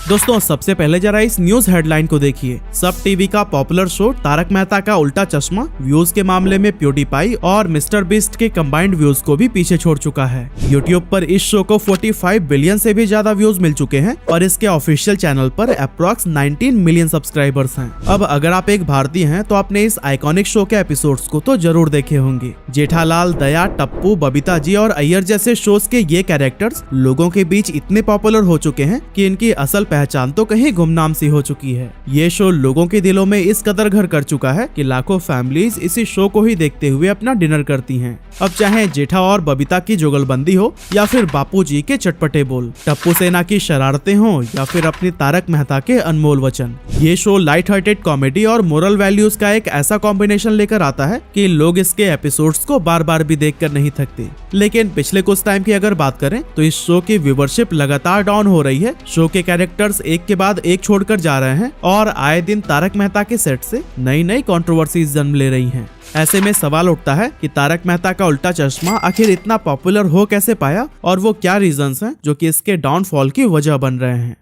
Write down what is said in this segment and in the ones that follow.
दोस्तों सबसे पहले जरा इस न्यूज हेडलाइन को देखिए। सब टीवी का पॉपुलर शो तारक मेहता का उल्टा चश्मा व्यूज के मामले में प्यूडीपाई और मिस्टर बीस्ट के कंबाइंड व्यूज को भी पीछे छोड़ चुका है। यूट्यूब पर इस शो को 45 बिलियन से भी ज्यादा व्यूज मिल चुके हैं और इसके ऑफिशियल चैनल पर अप्रॉक्स 19 मिलियन सब्सक्राइबर्स हैं। अब अगर आप एक भारतीय हैं तो आपने इस आइकॉनिक शो के एपिसोड्स को तो जरूर देखे होंगे। जेठालाल, दया, टप्पू, बबीता जी और अय्यर जैसे शोज के ये कैरेक्टर्स लोगों के बीच इतने पॉपुलर हो चुके हैं कि इनकी असल पहचान तो कहीं गुमनाम सी हो चुकी है। ये शो लोगों के दिलों में इस कदर घर कर चुका है कि लाखों फैमिलीज इसी शो को ही देखते हुए अपना डिनर करती हैं। अब चाहे जेठा और बबीता की जुगलबंदी हो या फिर बापूजी के चटपटे बोल, टप्पू सेना की शरारतें हो या फिर अपनी तारक मेहता के अनमोल वचन, ये शो लाइट हार्टेड कॉमेडी और मोरल वैल्यूज का एक ऐसा कॉम्बिनेशन लेकर आता है कि लोग इसके एपिसोड्स को बार बार भी देखकर नहीं थकते। लेकिन पिछले कुछ टाइम की अगर बात करें तो इस शो की व्यूवरशिप लगातार डाउन हो रही है। शो के कैरेक्टर्स एक के बाद एक छोड़कर जा रहे हैं और आए दिन तारक मेहता के सेट से नई नई कंट्रोवर्सीज जन्म ले रही हैं। ऐसे में सवाल उठता है कि तारक मेहता का उल्टा चश्मा आखिर इतना पॉपुलर हो कैसे पाया और वो क्या रीजंस हैं जो कि इसके डाउनफॉल की वजह बन रहे हैं।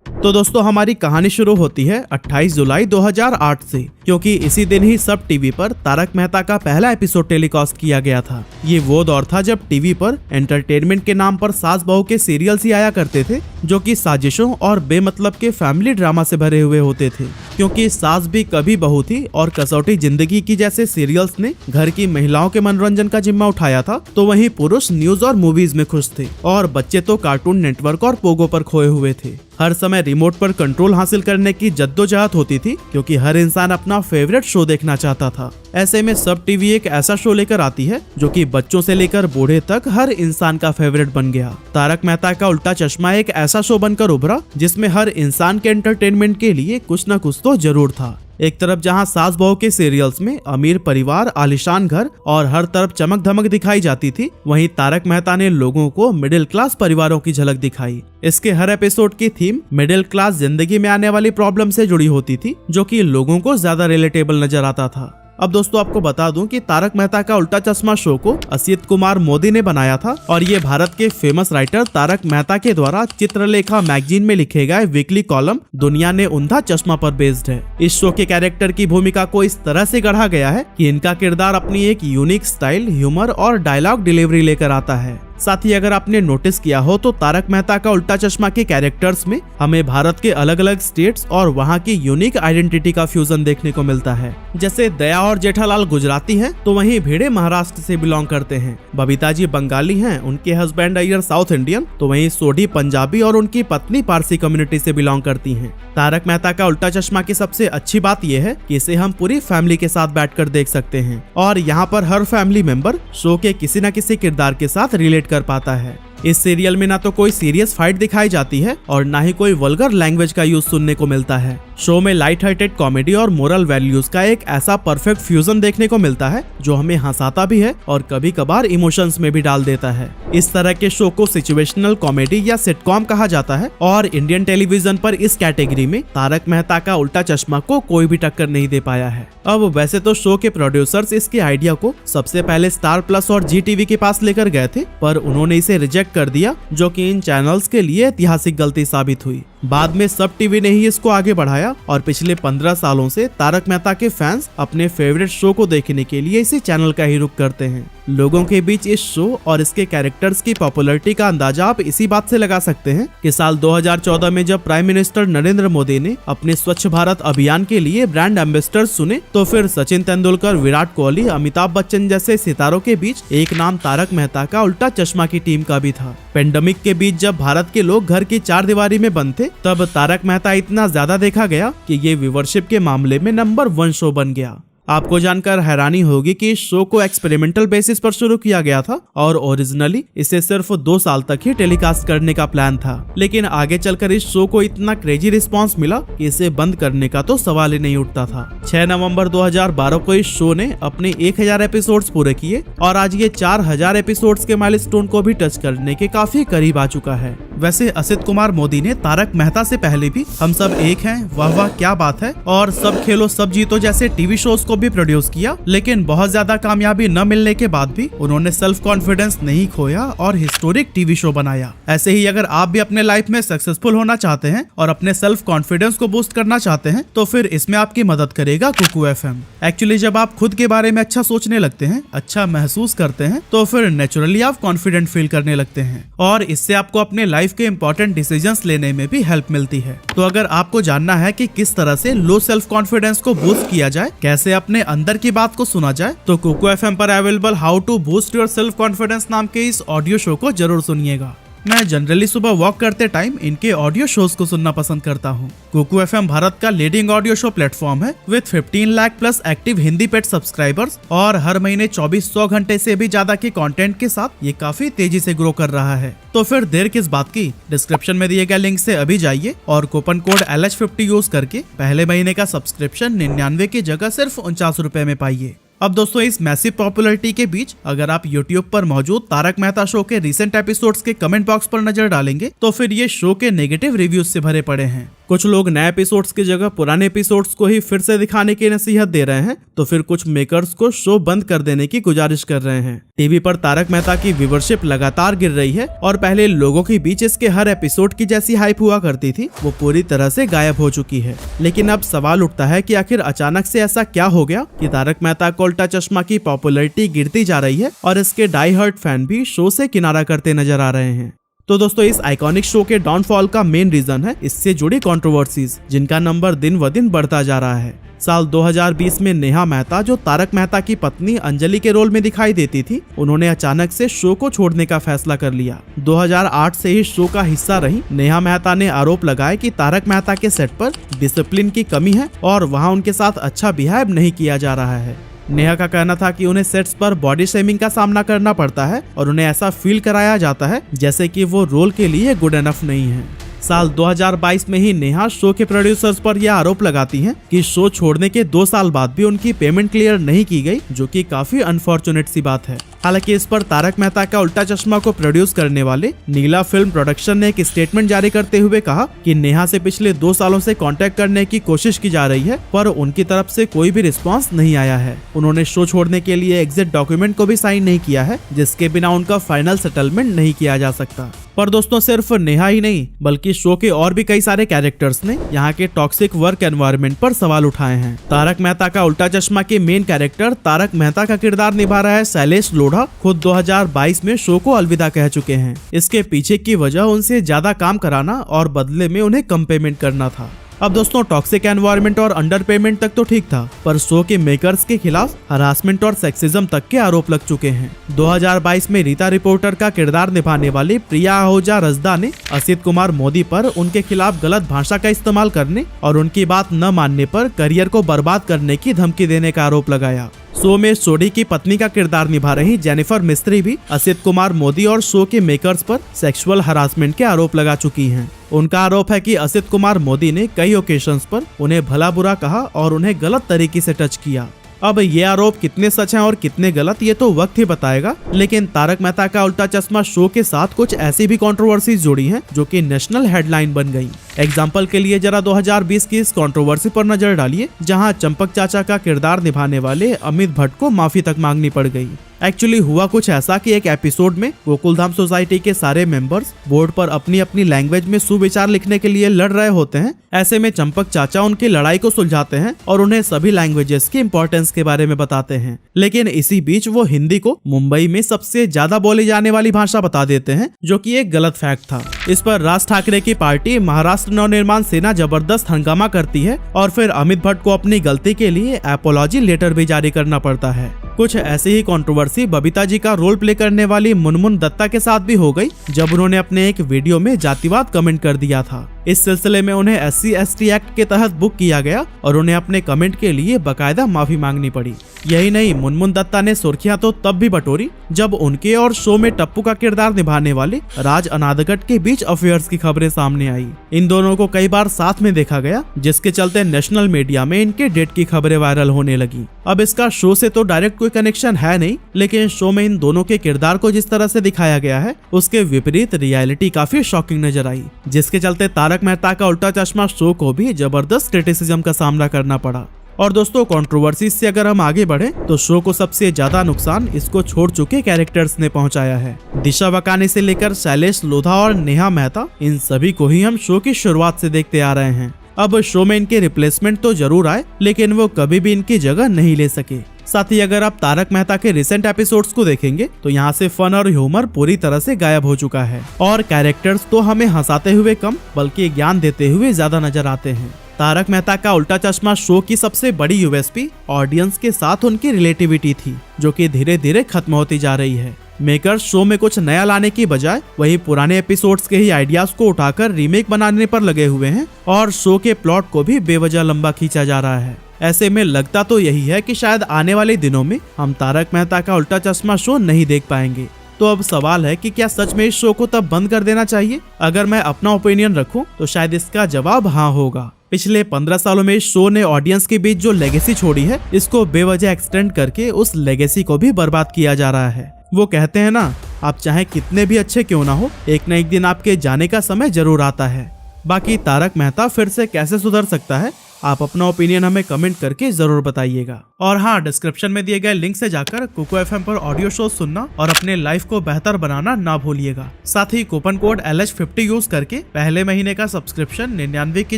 तो दोस्तों हमारी कहानी शुरू होती है 28 जुलाई 2008 से, क्योंकि इसी दिन ही सब टीवी पर तारक मेहता का पहला एपिसोड टेलीकास्ट किया गया था। ये वो दौर था जब टीवी पर एंटरटेनमेंट के नाम पर सास बहू के सीरियल्स ही आया करते थे, जो कि साजिशों और बेमतलब के फैमिली ड्रामा से भरे हुए होते थे। क्योंकि सास भी कभी बहू थी और कसौटी जिंदगी की जैसे सीरियल्स ने घर की महिलाओं के मनोरंजन का जिम्मा उठाया था, तो वहीं पुरुष न्यूज और मूवीज में खुश थे और बच्चे तो कार्टून नेटवर्क और पोगो पर खोए हुए थे। हर समय रिमोट पर कंट्रोल हासिल करने की जद्दोजहद होती थी, क्योंकि हर इंसान अपना फेवरेट शो देखना चाहता था। ऐसे में सब टीवी एक ऐसा शो लेकर आती है जो कि बच्चों से लेकर बूढ़े तक हर इंसान का फेवरेट बन गया। तारक मेहता का उल्टा चश्मा एक ऐसा शो बनकर उभरा जिसमें हर इंसान के एंटरटेनमेंट के लिए कुछ न कुछ तो जरूर था। एक तरफ जहां सास बहू के सीरियल्स में अमीर परिवार, आलिशान घर और हर तरफ चमक धमक दिखाई जाती थी, वहीं तारक मेहता ने लोगों को मिडिल क्लास परिवारों की झलक दिखाई। इसके हर एपिसोड की थीम मिडिल क्लास जिंदगी में आने वाली प्रॉब्लम से जुड़ी होती थी, जो कि लोगों को ज्यादा रिलेटेबल नजर आता था। अब दोस्तों आपको बता दूं कि तारक मेहता का उल्टा चश्मा शो को असित कुमार मोदी ने बनाया था और ये भारत के फेमस राइटर तारक मेहता के द्वारा चित्रलेखा मैगजीन में लिखे गए वीकली कॉलम दुनिया ने उंधा चश्मा पर बेस्ड है। इस शो के कैरेक्टर की भूमिका को इस तरह से गढ़ा गया है कि इनका किरदार अपनी एक यूनिक स्टाइल, ह्यूमर और डायलॉग डिलीवरी लेकर आता है। साथ ही अगर आपने नोटिस किया हो तो तारक मेहता का उल्टा चश्मा के कैरेक्टर्स में हमें भारत के अलग अलग स्टेट्स और वहाँ की यूनिक आइडेंटिटी का फ्यूजन देखने को मिलता है। जैसे दया और जेठालाल गुजराती हैं, तो वहीं भिड़े महाराष्ट्र से बिलोंग करते हैं। बबीता जी बंगाली हैं, उनके हस्बैंड अय्यर साउथ इंडियन, तो वहीं सोढ़ी पंजाबी और उनकी पत्नी पारसी कम्युनिटी से बिलोंग करती हैं। तारक मेहता का उल्टा चश्मा की सबसे अच्छी बात यह है कि इसे हम पूरी फैमिली के साथ बैठकर देख सकते हैं और यहाँ पर हर फैमिली मेंबर शो के किसी न किसी किरदार के साथ रिलेट कर पाता है। इस सीरियल में ना तो कोई सीरियस फाइट दिखाई जाती है और ना ही कोई वल्गर लैंग्वेज का यूज सुनने को मिलता है। शो में लाइट हार्टेड कॉमेडी और मोरल वैल्यूज का एक ऐसा परफेक्ट फ्यूजन देखने को मिलता है जो हमें हंसाता भी है और कभी कभार इमोशंस में भी डाल देता है। इस तरह के शो को सिचुएशनल कॉमेडी या सिटकॉम कहा जाता है और इंडियन टेलीविजन पर इस कैटेगरी में तारक मेहता का उल्टा चश्मा को कोई भी टक्कर नहीं दे पाया है। अब वैसे तो शो के प्रोड्यूसर्स इसके आइडिया को सबसे पहले स्टार प्लस और जी टीवी के पास लेकर गए थे, पर उन्होंने इसे रिजेक्ट कर दिया, जो कि इन चैनल्स के लिए ऐतिहासिक गलती साबित हुई। बाद में सब टीवी ने ही इसको आगे बढ़ाया और पिछले 15 सालों से तारक मेहता के फैंस अपने फेवरेट शो को देखने के लिए इसी चैनल का ही रुख करते हैं। लोगों के बीच इस शो और इसके कैरेक्टर्स की पॉपुलैरिटी का अंदाजा आप इसी बात से लगा सकते हैं कि साल 2014 में जब प्राइम मिनिस्टर नरेंद्र मोदी ने अपने स्वच्छ भारत अभियान के लिए ब्रांड एम्बेसडर चुने, तो फिर सचिन तेंदुलकर, विराट कोहली, अमिताभ बच्चन जैसे सितारों के बीच एक नाम तारक मेहता का उल्टा चश्मा की टीम का भी था। पेंडेमिक के बीच जब भारत के लोग घर की चार दीवारी में बंद थे, तब तारक मेहता इतना ज्यादा देखा गया कि ये व्यूवरशिप के मामले में नंबर 1 शो बन गया। आपको जानकर हैरानी होगी कि इस शो को एक्सपेरिमेंटल बेसिस पर शुरू किया गया था और ओरिजिनली इसे सिर्फ 2 साल तक ही टेलीकास्ट करने का प्लान था, लेकिन आगे चलकर इस शो को इतना क्रेजी रिस्पांस मिला कि इसे बंद करने का तो सवाल ही नहीं उठता था। 6 नवंबर 2012 को इस शो ने अपने 1000 एपिसोड्स पूरे किए और आज ये 4000 एपिसोड्स के माइलस्टोन को भी टच करने के काफी करीब आ चुका है। वैसे असित कुमार मोदी ने तारक मेहता से पहले भी हम सब एक हैं, वाह वाह क्या बात है और सब खेलो सब जीतो जैसे टीवी शोज को भी प्रोड्यूस किया, लेकिन बहुत ज्यादा कामयाबी न मिलने के बाद भी उन्होंने सेल्फ कॉन्फिडेंस नहीं खोया और हिस्टोरिक टीवी शो बनाया। ऐसे ही अगर आप भी अपने लाइफ में सक्सेसफुल होना चाहते हैं और अपने सेल्फ कॉन्फिडेंस को बूस्ट करना चाहते हैं तो फिर इसमें आपकी मदद करेगा कुकू एफएम। एक्चुअली जब आप खुद के बारे में अच्छा सोचने लगते हैं, अच्छा महसूस करते हैं, तो फिर नेचुरली आप कॉन्फिडेंट फील करने लगते हैं और इससे आपको अपने लाइफ के इंपॉर्टेंट डिसीजंस लेने में भी हेल्प मिलती है। तो अगर आपको जानना है कि किस तरह से लो सेल्फ कॉन्फिडेंस को बूस्ट किया जाए, कैसे अपने अंदर की बात को सुना जाए, तो कुकू एफएम पर available how to boost your self confidence नाम के इस ऑडियो शो को जरूर सुनिएगा। मैं जनरली सुबह वॉक करते टाइम इनके ऑडियो शोज को सुनना पसंद करता हूँ। कुकू एफएम भारत का लीडिंग ऑडियो शो प्लेटफॉर्म है with 15 lakh plus active Hindi paid subscribers और हर महीने 2400 घंटे से भी ज्यादा के कंटेंट के साथ ये काफी तेजी से ग्रो कर रहा है। तो फिर देर किस बात की, डिस्क्रिप्शन में दिए गए लिंक से अभी जाइए और कूपन कोड LH50 यूज करके पहले महीने का सब्सक्रिप्शन 99 की जगह सिर्फ 49 रुपए में पाइए। अब दोस्तों, इस मैसिव पॉपुलैरिटी के बीच अगर आप YouTube पर मौजूद तारक मेहता शो के रिसेंट एपिसोड्स के कमेंट बॉक्स पर नजर डालेंगे तो फिर ये शो के नेगेटिव रिव्यूज से भरे पड़े हैं। कुछ लोग नए एपिसोड्स की जगह पुराने एपिसोड्स को ही फिर से दिखाने की नसीहत दे रहे हैं, तो फिर कुछ मेकर्स को शो बंद कर देने की गुजारिश कर रहे हैं। टीवी पर तारक मेहता की व्यूवरशिप लगातार गिर रही है और पहले लोगों के बीच इसके हर एपिसोड की जैसी हाइप हुआ करती थी वो पूरी तरह से गायब हो चुकी है। लेकिन अब सवाल उठता है कि आखिर अचानक से ऐसा क्या हो गया कि तारक मेहता का उल्टा चश्मा की पॉपुलैरिटी गिरती जा रही है और इसके डाई हार्ड फैन भी शो से किनारा करते नजर आ रहे हैं। तो दोस्तों, इस आइकॉनिक शो के डाउनफॉल का मेन रीजन है इससे जुड़ी कंट्रोवर्सीज, जिनका नंबर दिन व दिन बढ़ता जा रहा है। साल 2020 में नेहा मेहता, जो तारक मेहता की पत्नी अंजलि के रोल में दिखाई देती थी, उन्होंने अचानक से शो को छोड़ने का फैसला कर लिया। 2008 से ही शो का हिस्सा रही नेहा मेहता ने आरोप लगाया कि तारक मेहता के सेट पर डिसिप्लिन की कमी है और वहां उनके साथ अच्छा बिहेव नहीं किया जा रहा है। नेहा का कहना था कि उन्हें सेट्स पर बॉडी शेमिंग का सामना करना पड़ता है और उन्हें ऐसा फील कराया जाता है जैसे कि वो रोल के लिए गुड एनफ नहीं है। साल 2022 में ही नेहा शो के प्रोड्यूसर्स पर यह आरोप लगाती हैं कि शो छोड़ने के 2 साल बाद भी उनकी पेमेंट क्लियर नहीं की गई, जो कि काफी अनफॉर्चुनेट सी बात है। हालांकि इस पर तारक मेहता का उल्टा चश्मा को प्रोड्यूस करने वाले नीला फिल्म प्रोडक्शन ने एक स्टेटमेंट जारी करते हुए कहा कि नेहा से पिछले 2 सालों से कांटेक्ट करने की कोशिश की जा रही है, पर उनकी तरफ से कोई भी रिस्पांस नहीं आया है। उन्होंने शो छोड़ने के लिए एग्जिट डॉक्यूमेंट को भी साइन नहीं किया है, जिसके बिना उनका फाइनल सेटलमेंट नहीं किया जा सकता। पर दोस्तों, सिर्फ नेहा ही नहीं बल्कि शो के और भी कई सारे कैरेक्टर्स ने यहाँ के टॉक्सिक वर्क एनवायरनमेंट पर सवाल उठाए हैं। तारक मेहता का उल्टा चश्मा के मेन कैरेक्टर तारक मेहता का किरदार निभा रहा है शैलेश लोढ़ा, खुद 2022 में शो को अलविदा कह चुके हैं। इसके पीछे की वजह उनसे ज्यादा काम कराना और बदले में उन्हें कम पेमेंट करना था। अब दोस्तों, टॉक्सिक एनवायरनमेंट और अंडर पेमेंट तक तो ठीक था, पर शो के मेकर्स के खिलाफ हरासमेंट और सेक्सिज्म तक के आरोप लग चुके हैं। 2022 में रीता रिपोर्टर का किरदार निभाने वाली प्रिया आहूजा रजदा ने असित कुमार मोदी पर उनके खिलाफ गलत भाषा का इस्तेमाल करने और उनकी बात न मानने पर करियर को बर्बाद करने की धमकी देने का आरोप लगाया। शो में सोडी की पत्नी का किरदार निभा रही जेनिफर मिस्त्री भी असित कुमार मोदी और शो के मेकर्स पर सेक्सुअल हरासमेंट के आरोप लगा चुकी हैं। उनका आरोप है कि असित कुमार मोदी ने कई ओकेशंस पर उन्हें भला बुरा कहा और उन्हें गलत तरीके से टच किया। अब ये आरोप कितने सच हैं और कितने गलत, ये तो वक्त ही बताएगा। लेकिन तारक मेहता का उल्टा चश्मा शो के साथ कुछ ऐसी भी कंट्रोवर्सीज जुड़ी हैं जो कि नेशनल हेडलाइन बन गई। एग्जाम्पल के लिए जरा 2020 की इस कंट्रोवर्सी पर नजर डालिए, जहां चंपक चाचा का किरदार निभाने वाले अमित भट्ट को माफी तक मांगनी पड़ गई। एक्चुअली हुआ कुछ ऐसा कि एक एपिसोड में गोकुलधाम सोसाइटी के सारे मेंबर्स बोर्ड पर अपनी अपनी लैंग्वेज में सुविचार लिखने के लिए लड़ रहे होते हैं। ऐसे में चंपक चाचा उनकी लड़ाई को सुलझाते हैं और उन्हें सभी लैंग्वेजेस की इंपॉर्टेंस के बारे में बताते हैं। लेकिन इसी बीच वो हिंदी को मुंबई में सबसे ज्यादा बोली जाने वाली भाषा बता देते हैं, जो कि एक गलत फैक्ट था। इस पर राज ठाकरे की पार्टी महाराष्ट्र नवनिर्माण सेना जबरदस्त हंगामा करती है और फिर अमित भट्ट को अपनी गलती के लिए एपोलॉजी लेटर भी जारी करना पड़ता है। कुछ ऐसी ही कंट्रोवर्सी बबीता जी का रोल प्ले करने वाली मुनमुन दत्ता के साथ भी हो गई, जब उन्होंने अपने एक वीडियो में जातिवाद कमेंट कर दिया था। इस सिलसिले में उन्हें SC/ST एक्ट के तहत बुक किया गया और उन्हें अपने कमेंट के लिए बकायदा माफी मांगनी पड़ी। यही नहीं, मुनमुन दत्ता ने सुर्खियां तो तब भी बटोरी जब उनके और शो में टप्पू का किरदार निभाने वाले राज अनादगढ़ के बीच अफेयर्स की खबरें सामने आई। इन दोनों को कई बार साथ में देखा गया, जिसके चलते नेशनल मीडिया में इनके डेट की खबरें वायरल होने लगी। अब इसका शो से तो डायरेक्ट कोई कनेक्शन है नहीं, लेकिन शो में इन दोनों के किरदार को जिस तरह से दिखाया गया है उसके विपरीत रियलिटी काफी शॉकिंग नजर आई, जिसके चलते तारक मेहता का उल्टा चश्मा शो को भी जबरदस्त क्रिटिसिज्म का सामना करना पड़ा। और दोस्तों कंट्रोवर्सी से अगर हम आगे बढ़े तो शो को सबसे ज्यादा नुकसान इसको छोड़ चुके कैरेक्टर्स ने पहुंचाया है। दिशा वकानी से लेकर शैलेश लोधा और नेहा मेहता, इन सभी को ही हम शो की शुरुआत से देखते आ रहे हैं। अब शो में इनके रिप्लेसमेंट तो जरूर आए, लेकिन वो कभी भी इनकी जगह नहीं ले सके। साथ ही अगर आप तारक मेहता के रिसेंट एपिसोड्स को देखेंगे तो यहाँ से फन और ह्यूमर पूरी तरह से गायब हो चुका है और कैरेक्टर्स तो हमें हंसाते हुए कम बल्कि ज्ञान देते हुए ज्यादा नजर आते हैं। तारक मेहता का उल्टा चश्मा शो की सबसे बड़ी यूएसपी ऑडियंस के साथ उनकी रिलेटिविटी थी, जो कि धीरे धीरे खत्म होती जा रही है। मेकर्स शो में कुछ नया लाने की बजाय वही पुराने एपिसोड्स के ही आइडियाज को उठाकर रीमेक बनाने पर लगे हुए हैं और शो के प्लॉट को भी बेवजह लंबा खींचा जा रहा है। ऐसे में लगता तो यही है कि शायद आने वाले दिनों में हम तारक मेहता का उल्टा चश्मा शो नहीं देख पाएंगे। तो अब सवाल है कि क्या सच में इस शो को तब बंद कर देना चाहिए? अगर मैं अपना ओपिनियन रखूं तो शायद इसका जवाब हाँ होगा। पिछले 15 सालों में इस शो ने ऑडियंस के बीच जो लेगेसी छोड़ी है, इसको बेवजह एक्सटेंड करके उस लेगेसी को भी बर्बाद किया जा रहा है। वो कहते हैं ना, आप चाहे कितने भी अच्छे क्यों ना हो, एक न एक दिन आपके जाने का समय जरूर आता है। बाकी तारक मेहता फिर से कैसे सुधर सकता है, आप अपना ओपिनियन हमें कमेंट करके जरूर बताइएगा। और हाँ, डिस्क्रिप्शन में दिए गए लिंक से जाकर कुको एफएम पर ऑडियो शो सुनना और अपने लाइफ को बेहतर बनाना ना भूलिएगा। साथ ही कूपन कोड LH50 यूज करके पहले महीने का सब्सक्रिप्शन 99 की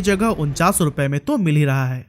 जगह 49 रुपए में तो मिल ही रहा है।